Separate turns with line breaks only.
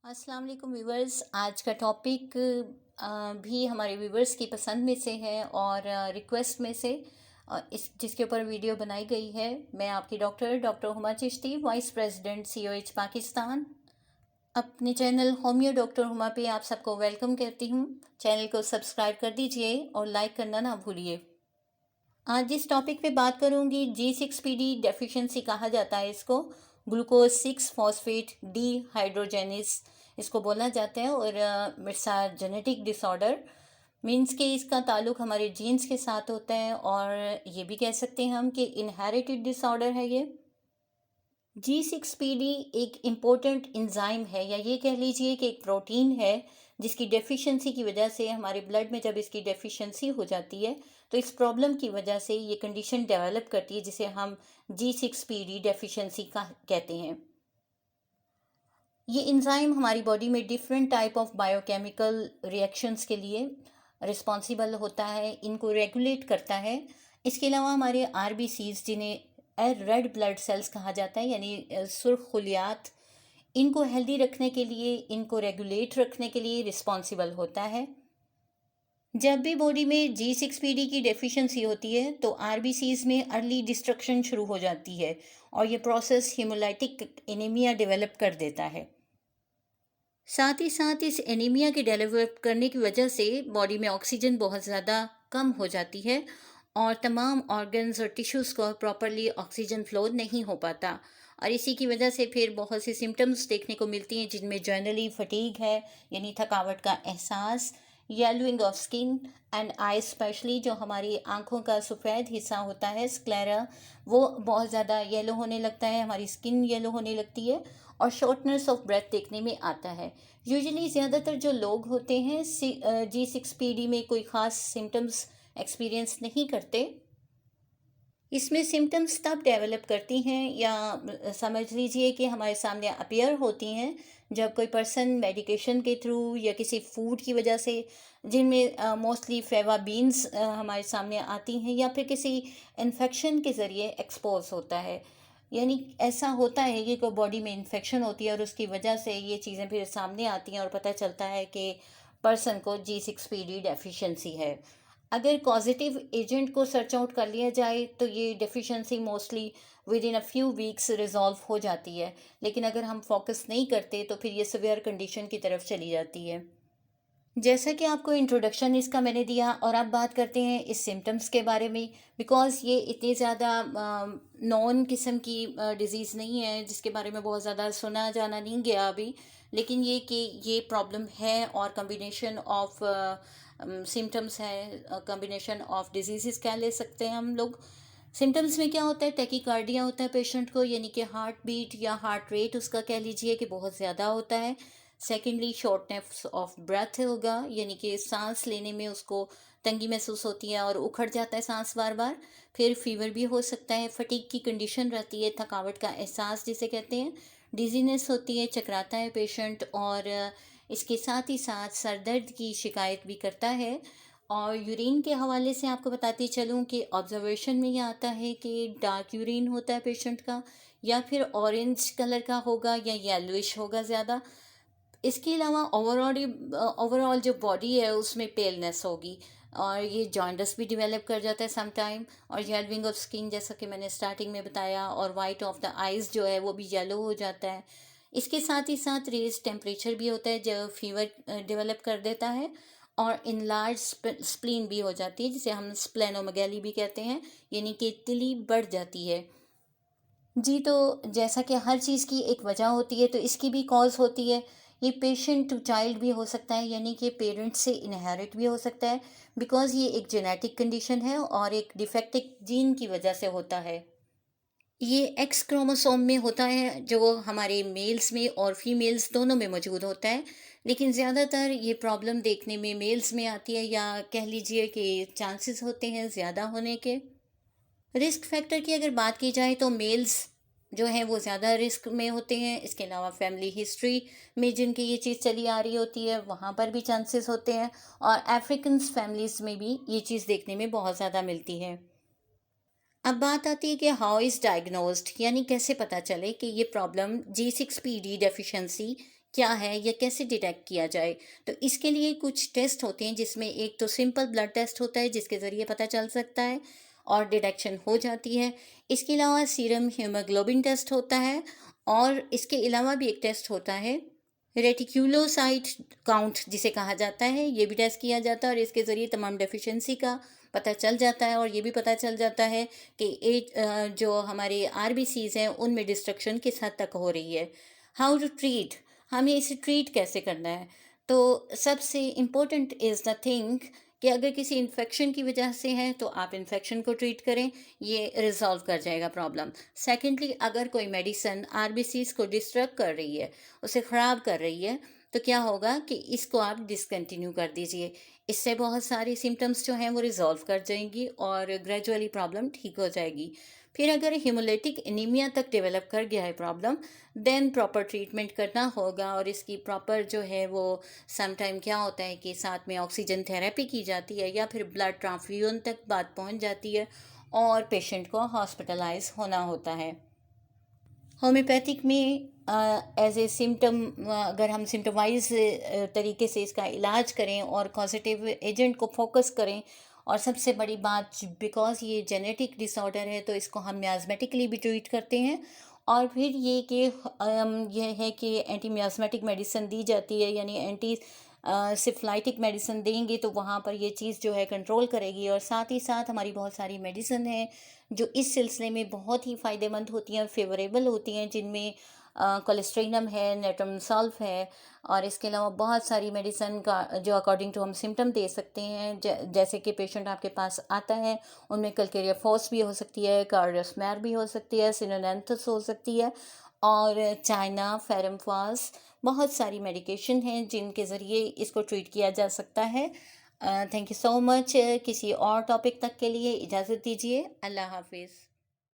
अस्सलाम वालेकुम व्यूवर्स। आज का टॉपिक भी हमारे व्यूवर्स की पसंद में से है और रिक्वेस्ट में से इस जिसके ऊपर वीडियो बनाई गई है। मैं आपकी doctor Huma Chishti, vice president COH Pakistan, अपने चैनल होमियो डॉक्टर हुमा पे आप सबको वेलकम करती हूँ। चैनल को सब्सक्राइब कर दीजिए और लाइक करना ना भूलिए। आज जिस टॉपिक पे बात करूंगी, G6PD डेफिशिएंसी कहा जाता है इसको। ग्लूकोज 6 फॉस्फेट डी हाइड्रोजेनेस इसको बोला जाता है और it's a genetic disorder. Means के इसका ताल्लुक हमारे जीन्स के साथ होता है और ये भी कह सकते हैं हम कि इनहेरिटेड डिसऑर्डर है ये। G6PD एक इम्पोर्टेंट इंजाइम है, या ये कह लीजिए कि एक प्रोटीन है जिसकी डेफिशिएंसी की वजह से हमारे ब्लड में जब इसकी डेफिशिएंसी हो जाती है तो इस प्रॉब्लम की वजह से ये कंडीशन डेवलप करती है जिसे हम G6PD डेफिशिएंसी का कहते हैं। ये इंजाइम हमारी बॉडी में different type of biochemical reactions के लिए रिस्पॉन्सिबल होता है, इनको रेगुलेट करता है। इसके अलावा हमारे RBCs, जिन्हें रेड ब्लड सेल्स कहा जाता है, यानी सुर्ख खुलियात, इनको हेल्दी रखने के लिए, इनको रेगुलेट रखने के लिए रिस्पॉन्सिबल होता है। जब भी बॉडी में G6PD की डेफिशिएंसी होती है तो RBCs में अर्ली डिस्ट्रक्शन शुरू हो जाती है और ये प्रोसेस हीमोलाइटिक एनीमिया डेवलप कर देता है। साथ ही साथ इस एनीमिया के डेवलप करने की वजह से बॉडी में ऑक्सीजन बहुत ज़्यादा कम हो जाती है और तमाम ऑर्गन्स और टिश्यूज़ को प्रॉपरली ऑक्सीजन फ्लो नहीं हो पाता, और इसी की वजह से फिर बहुत सी सिम्टम्स देखने को मिलती हैं, जिनमें जनरली फटीग है, यानी थकावट का एहसास, yellowing of skin and I, specially जो हमारी आंखों का सफ़ेद हिस्सा होता है स्क्लेरा, वो बहुत ज़्यादा येलो होने लगता है, हमारी स्किन येलो होने लगती है, और शॉर्टनेस ऑफ ब्रेथ देखने में आता है। यूजुअली ज़्यादातर जो लोग होते हैं G6PD में कोई ख़ास सिम्टम्स एक्सपीरियंस नहीं करते। इसमें सिम्टम्स तब डेवलप करती हैं, या समझ लीजिए कि हमारे सामने अपीयर होती हैं, जब कोई पर्सन मेडिकेशन के थ्रू या किसी फूड की वजह से, जिनमें मोस्टली फेवा बीन्स हमारे सामने आती हैं, या फिर किसी इन्फेक्शन के ज़रिए एक्सपोज होता है। यानी ऐसा होता है कि कोई बॉडी में इन्फेक्शन होती है और उसकी वजह से ये चीज़ें फिर सामने आती हैं और पता चलता है कि पर्सन को G6PD डेफिशिएंसी है। अगर पॉजिटिव एजेंट को सर्च आउट कर लिया जाए तो ये deficiency mostly with in a few weeks resolve हो जाती है, लेकिन अगर हम फोकस नहीं करते तो फिर ये सिवियर कंडीशन की तरफ चली जाती है। जैसा कि आपको इंट्रोडक्शन इसका मैंने दिया, और अब बात करते हैं इस सिम्टम्स के बारे में, बिकॉज़ ये इतनी ज़्यादा नॉन किस्म की डिज़ीज़ नहीं है जिसके बारे में बहुत ज़्यादा सुना जाना नहीं गया अभी, लेकिन ये कि ये प्रॉब्लम है और कम्बिनेशन ऑफ सिम्टम्स है, कम्बिनेशन ऑफ डिजीज़ कह ले सकते हैं हम लोग। सिम्टम्स में क्या होता है, टैकीकार्डिया होता है पेशेंट को, यानी कि हार्ट बीट या हार्ट रेट उसका कह लीजिए कि बहुत ज़्यादा होता है। सेकेंडली शॉर्टनेस ऑफ ब्रेथ होगा, यानी कि सांस लेने में उसको तंगी महसूस होती है और उखड़ जाता है सांस बार बार। फिर फीवर भी हो सकता है, फटीग की कंडीशन रहती है, थकावट का एहसास जिसे कहते हैं, डिजीनेस होती है, चकराता है पेशेंट, और इसके साथ ही साथ सर दर्द की शिकायत भी करता है। और यूरिन के हवाले से आपको बताती चलूँ कि ऑब्जर्वेशन में ये आता है कि डार्क यूरिन होता है पेशेंट का, या फिर ऑरेंज कलर का होगा या येलोइश होगा ज़्यादा। इसके अलावा ओवरऑल जो बॉडी है उसमें पेलनेस होगी, और ये जॉइंटस भी डेवलप कर जाता है सम टाइम, और येलोइंग ऑफ स्किन जैसा कि मैंने स्टार्टिंग में बताया, और वाइट ऑफ द आइज़ जो है वो भी येलो हो जाता है। इसके साथ ही साथ रेज टेम्परेचर भी होता है जो फीवर डेवलप कर देता है, और इनलार्ज स्प्लीन भी हो जाती है जिसे हम स्प्लेनोमेगैली भी कहते हैं, यानी कि तिली बढ़ जाती है। जी, तो जैसा कि हर चीज़ की एक वजह होती है तो इसकी भी कॉज होती है। ये पेशेंट टू चाइल्ड भी हो सकता है, यानी कि पेरेंट्स से इनहेरिट भी हो सकता है, बिकॉज़ ये एक जेनेटिक कंडीशन है और एक डिफेक्टिव जीन की वजह से होता है। ये एक्स क्रोमोसोम में होता है, जो हमारे मेल्स में और फीमेल्स दोनों में मौजूद होता है, लेकिन ज़्यादातर ये प्रॉब्लम देखने में मेल्स में आती है, या कह लीजिए कि चांसेस होते हैं ज़्यादा होने के। रिस्क फैक्टर की अगर बात की जाए तो मेल्स जो हैं वो ज़्यादा रिस्क में होते हैं। इसके अलावा फैमिली हिस्ट्री में जिनकी ये चीज़ चली आ रही होती है वहाँ पर भी चांसेस होते हैं, और अफ्रीकन फैमिलीज़ में भी ये चीज़ देखने में बहुत ज़्यादा मिलती है। अब बात आती है कि हाउ इज़ डायग्नोज्ड, यानी कैसे पता चले कि ये प्रॉब्लम G6PD डेफिशिएंसी क्या है या कैसे डिटेक्ट किया जाए। तो इसके लिए कुछ टेस्ट होते हैं, जिसमें एक तो सिंपल ब्लड टेस्ट होता है जिसके ज़रिए पता चल सकता है और डिटेक्शन हो जाती है। इसके अलावा सीरम हीमोग्लोबिन टेस्ट होता है, और इसके अलावा भी एक टेस्ट होता है रेटिक्यूलोसाइट काउंट जिसे कहा जाता है, ये भी टेस्ट किया जाता है, और इसके ज़रिए तमाम डेफिशिएंसी का पता चल जाता है। और ये भी पता चल जाता है कि जो हमारे आरबीसीज हैं उनमें डिस्ट्रक्शन किस हद तक हो रही है। हाउ टू ट्रीट, हमें इसे ट्रीट कैसे करना है। तो सबसे इम्पोर्टेंट इज़ द थिंग कि अगर किसी इन्फेक्शन की वजह से है तो आप इन्फेक्शन को ट्रीट करें, ये रिजॉल्व कर जाएगा प्रॉब्लम। सेकेंडली, अगर कोई मेडिसन आरबीसीज को डिस्ट्रक्ट कर रही है, उसे ख़राब कर रही है, तो क्या होगा कि इसको आप डिसकंटिन्यू कर दीजिए। इससे बहुत सारी सिम्टम्स जो हैं वो रिजॉल्व कर जाएंगी और ग्रेजुअली प्रॉब्लम ठीक हो जाएगी। फिर अगर हीमोलिटिक एनीमिया तक डेवलप कर गया है प्रॉब्लम, देन प्रॉपर ट्रीटमेंट करना होगा, और इसकी प्रॉपर जो है वो समटाइम क्या होता है कि साथ में ऑक्सीजन थेरेपी की जाती है या फिर ब्लड ट्रांसफ्यूजन तक बात पहुंच जाती है और पेशेंट को हॉस्पिटलाइज होना होता है। होम्योपैथिक में एज ए सिम्टम, अगर हम सिम्टमाइज तरीके से इसका इलाज करें और कॉजेटिव एजेंट को फोकस करें, और सबसे बड़ी बात, बिकॉज ये जेनेटिक डिसऑर्डर है तो इसको हम मियाज़मेटिकली भी ट्रीट करते हैं। और फिर ये कि यह है कि एंटी मियाज़मेटिक मेडिसिन दी जाती है, यानी एंटी सिफ्लाइटिक मेडिसिन देंगे तो वहाँ पर ये चीज़ जो है कंट्रोल करेगी। और साथ ही साथ हमारी बहुत सारी मेडिसिन हैं जो इस सिलसिले में बहुत ही फ़ायदेमंद होती हैं और फेवरेबल होती हैं, जिनमें कोलेस्ट्रीनम है, नेटमसल्फ है, और इसके अलावा बहुत सारी मेडिसिन का जो अकॉर्डिंग टू हम सिम्टम दे सकते हैं। जैसे कि पेशेंट आपके पास आता है, उनमें कल्केरिया फोस भी हो सकती है, कार्डियोस्मैर भी हो सकती है, सिनोलेंथस हो सकती है, और चाइना फेरमफास, बहुत सारी मेडिकेशन हैं जिनके ज़रिए इसको ट्रीट किया जा सकता है। Thank you so much. किसी और टॉपिक तक के लिए इजाज़त दीजिए। अल्लाह हाफिज़।